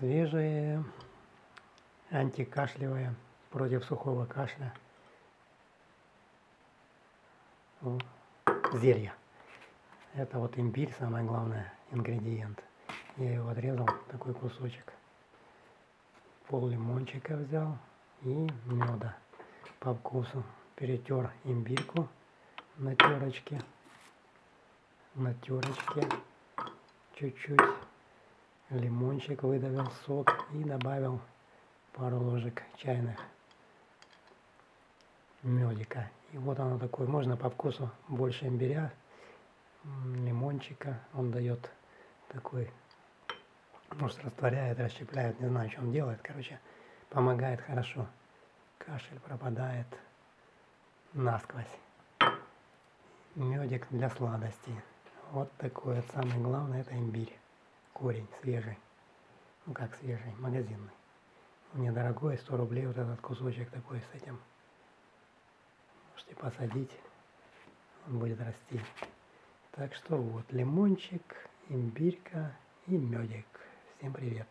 свежее, антикашлевое, против сухого кашля зелье. Это вот имбирь, самый главный ингредиент. Я его отрезал, такой кусочек. Пол лимончика взял и меда по вкусу. Перетер имбирьку на терочке. Чуть-чуть лимончик выдавил сок и добавил пару ложек чайных медика. И вот оно такое. Можно по вкусу больше имбиря, лимончика. Он дает такой, может, растворяет, расщепляет, не знаю, что он делает. Короче, помогает хорошо. Кашель пропадает насквозь. Медик для сладости. Вот такой вот. Самое главное — это имбирь. Корень свежий. Ну как свежий, магазинный. Недорогой, 100 рублей вот этот кусочек такой с этим. Можете посадить, он будет расти. Так что вот, лимончик, имбирька и медик. Всем привет.